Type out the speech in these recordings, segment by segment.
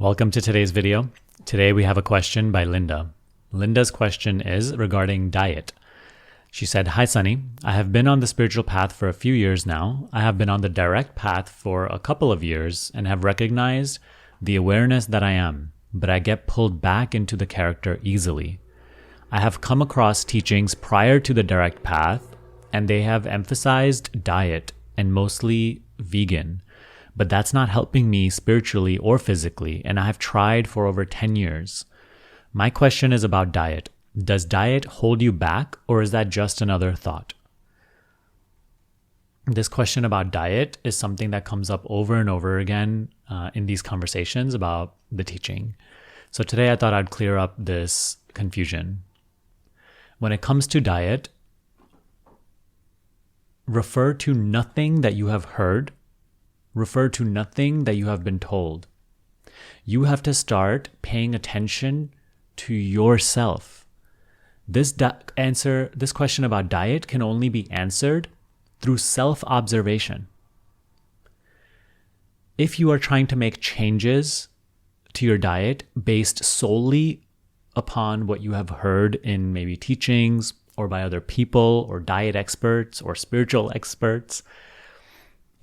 Welcome to today's video. Today we have a question by Linda. Linda's question is regarding diet. She said, "Hi Sunny, I have been on the spiritual path for a few years now. I have been on the direct path for a couple of years and have recognized the awareness that I am, but I get pulled back into the character easily. I have come across teachings prior to the direct path and they have emphasized diet and mostly vegan. But that's not helping me spiritually or physically, and I have tried for over 10 years. My question is about diet. Does diet hold you back, or is that just another thought?" This question about diet is something that comes up over and over again in these conversations about the teaching. So today I thought I'd clear up this confusion. When it comes to diet, refer to nothing that you have heard. Refer to nothing that you have been told. You have to start paying attention to yourself. This question about diet can only be answered through self-observation. If you are trying to make changes to your diet based solely upon what you have heard in maybe teachings or by other people or diet experts or spiritual experts,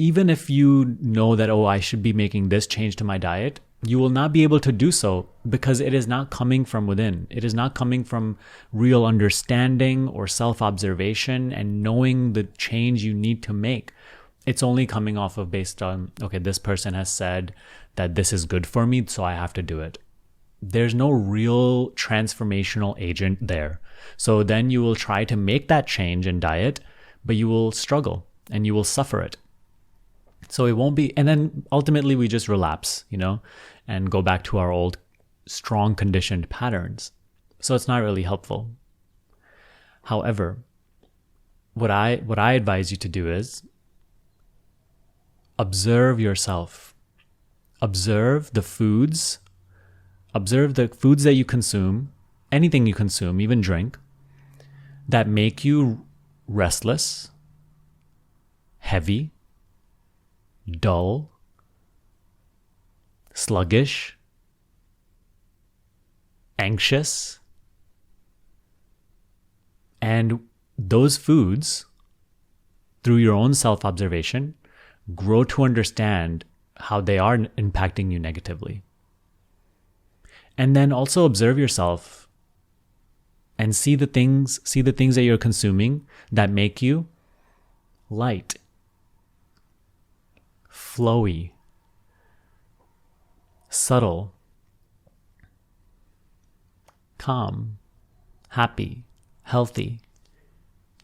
even if you know that, I should be making this change to my diet, you will not be able to do so because it is not coming from within. It is not coming from real understanding or self-observation and knowing the change you need to make. It's only coming off of based on, this person has said that this is good for me, so I have to do it. There's no real transformational agent there. So then you will try to make that change in diet, but you will struggle and you will suffer it. So it won't be, and then ultimately we just relapse, and go back to our old strong conditioned patterns. So it's not really helpful. However, what I advise you to do is observe yourself. Observe the foods that you consume, anything you consume, even drink, that make you restless, heavy, dull, sluggish, anxious. And those foods, through your own self-observation, grow to understand how they are impacting you negatively. And then also observe yourself and see the things that you're consuming that make you light, flowy, subtle, calm, happy, healthy,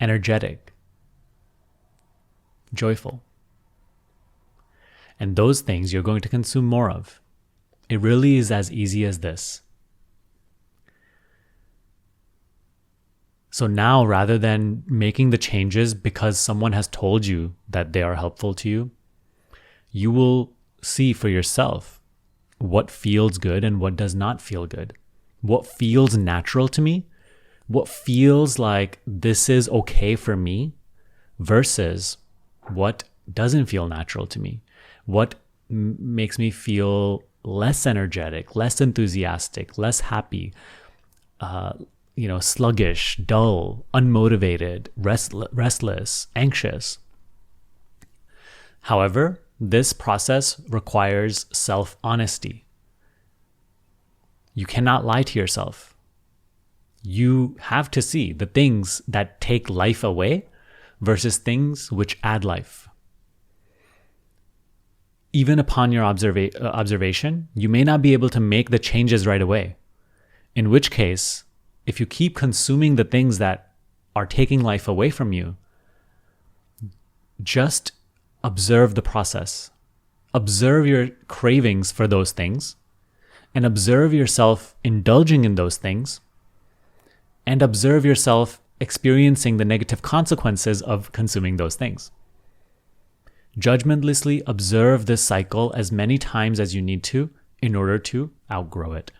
energetic, joyful. And those things you're going to consume more of. It really is as easy as this. So now, rather than making the changes because someone has told you that they are helpful to you, you will see for yourself what feels good and what does not feel good. What feels natural to me, what feels like this is okay for me, versus what doesn't feel natural to me. What makes me feel less energetic, less enthusiastic, less happy, sluggish, dull, unmotivated, restless, anxious. However, this process requires self-honesty. You cannot lie to yourself. You have to see the things that take life away versus things which add life. Even upon your observation, you may not be able to make the changes right away. In which case, if you keep consuming the things that are taking life away from you, just observe the process. Observe your cravings for those things, and observe yourself indulging in those things, and observe yourself experiencing the negative consequences of consuming those things. Judgmentlessly observe this cycle as many times as you need to in order to outgrow it.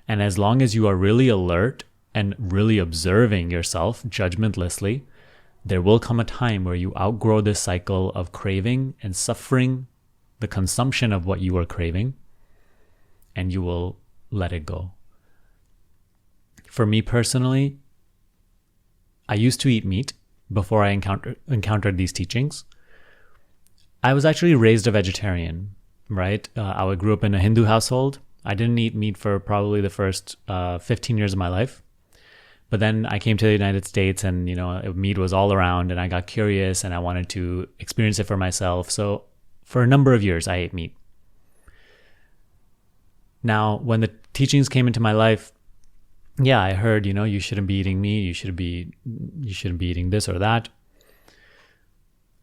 And as long as you are really alert and really observing yourself judgmentlessly, there will come a time where you outgrow this cycle of craving and suffering the consumption of what you are craving, and you will let it go. For me personally, I used to eat meat before I encountered these teachings. I was actually raised a vegetarian, right? I grew up in a Hindu household. I didn't eat meat for probably the first 15 years of my life. But then I came to the United States and, meat was all around and I got curious and I wanted to experience it for myself. So for a number of years, I ate meat. Now, when the teachings came into my life, yeah, I heard, you shouldn't be eating meat. You shouldn't be eating this or that.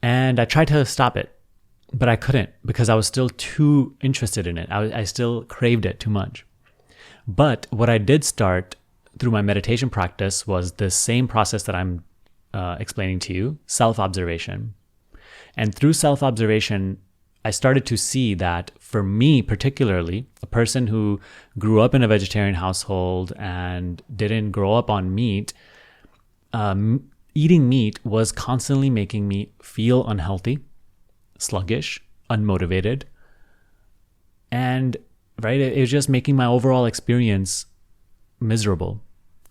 And I tried to stop it, but I couldn't because I was still too interested in it. I still craved it too much. But what I did start through my meditation practice was the same process that I'm explaining to you, self-observation. And through self-observation, I started to see that for me particularly, a person who grew up in a vegetarian household and didn't grow up on meat, eating meat was constantly making me feel unhealthy, sluggish, unmotivated. And right, it was just making my overall experience miserable.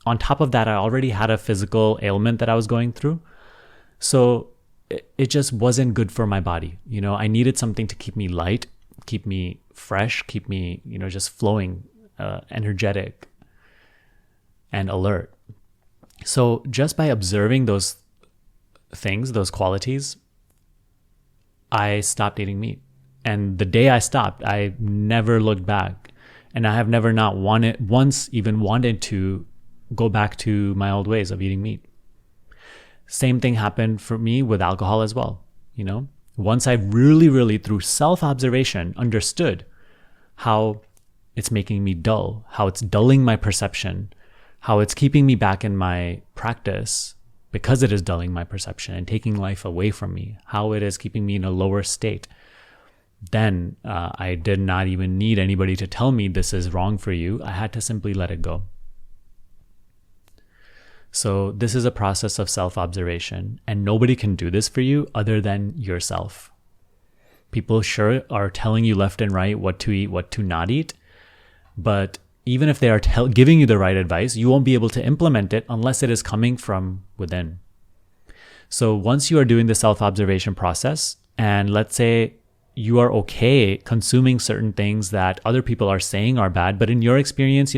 On top of that, I already had a physical ailment that I was going through. So it just wasn't good for my body. I needed something to keep me light, keep me fresh, keep me, just flowing, energetic and alert. So just by observing those things, those qualities, I stopped eating meat. And the day I stopped, I never looked back. And I have never not wanted to go back to my old ways of eating meat. Same thing happened for me with alcohol as well. Once I really, really through self-observation understood how it's making me dull, how it's dulling my perception, how it's keeping me back in my practice because it is dulling my perception and taking life away from me, how it is keeping me in a lower state. Then I did not even need anybody to tell me this is wrong for you. I had to simply let it go. So this is a process of self-observation, and nobody can do this for you other than yourself. People sure are telling you left and right what to eat, what to not eat, but even if they are giving you the right advice, you won't be able to implement it unless it is coming from within. So once you are doing the self-observation process, and let's say you are okay consuming certain things that other people are saying are bad, but in your experience,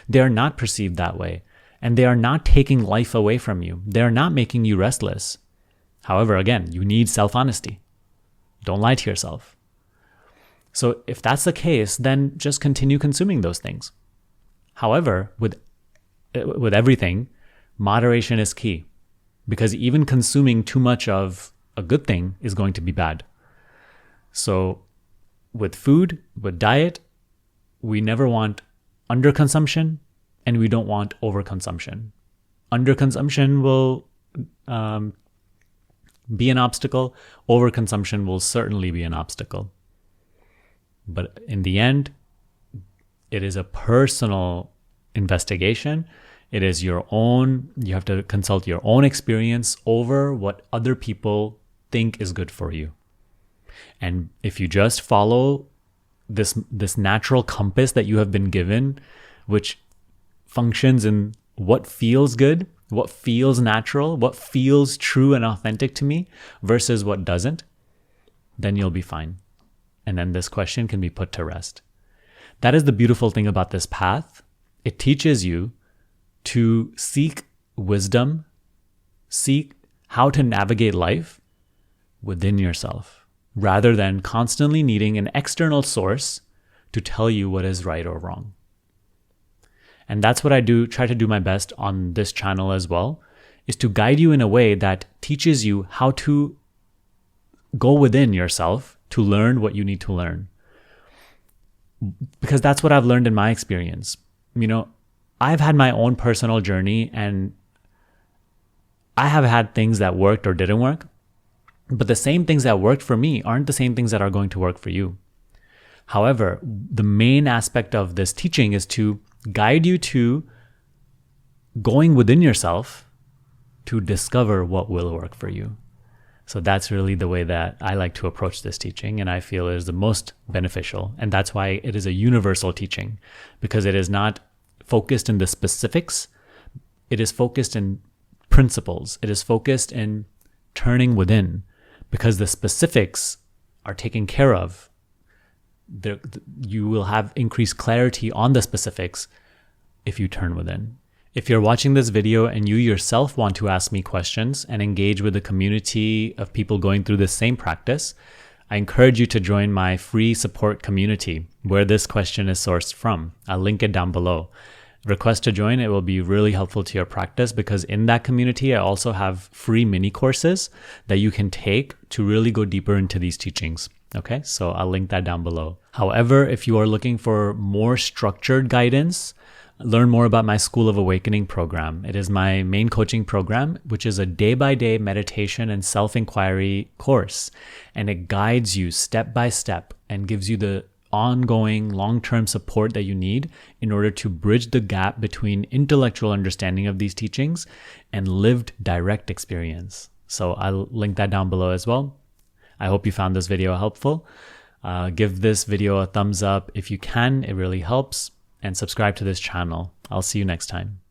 they are not perceived that way. And they are not taking life away from you. They are not making you restless. However, again, you need self-honesty. Don't lie to yourself. So if that's the case, then just continue consuming those things. However, with everything, moderation is key. Because even consuming too much of a good thing is going to be bad. So with food, with diet, we never want underconsumption, and we don't want overconsumption. Underconsumption will be an obstacle. Overconsumption will certainly be an obstacle. But in the end, it is a personal investigation. It is you have to consult your own experience over what other people think is good for you. And if you just follow this natural compass that you have been given, which functions in what feels good, what feels natural, what feels true and authentic to me versus what doesn't, then you'll be fine. And then this question can be put to rest. That is the beautiful thing about this path. It teaches you to seek wisdom, seek how to navigate life within yourself, rather than constantly needing an external source to tell you what is right or wrong. And that's what I try to do my best on this channel as well, is to guide you in a way that teaches you how to go within yourself to learn what you need to learn. Because that's what I've learned in my experience. I've had my own personal journey, and I have had things that worked or didn't work. But the same things that worked for me aren't the same things that are going to work for you. However, the main aspect of this teaching is to guide you to going within yourself to discover what will work for you. So that's really the way that I like to approach this teaching, and I feel is the most beneficial. And that's why it is a universal teaching, because it is not focused in the specifics. It is focused in principles. It is focused in turning within, because the specifics are taken care of. You will have increased clarity on the specifics if you turn within. If you're watching this video and you yourself want to ask me questions and engage with a community of people going through the same practice, I encourage you to join my free support community where this question is sourced from. I'll link it down below. Request to join. It will be really helpful to your practice, because in that community, I also have free mini courses that you can take to really go deeper into these teachings. Okay, so I'll link that down below. However, if you are looking for more structured guidance, learn more about my School of Awakening program. It is my main coaching program, which is a day-by-day meditation and self-inquiry course. And it guides you step by step and gives you the ongoing long-term support that you need in order to bridge the gap between intellectual understanding of these teachings and lived direct experience. So I'll link that down below as well. I hope you found this video helpful. Give this video a thumbs up if you can. It really helps. And subscribe to this channel. I'll see you next time.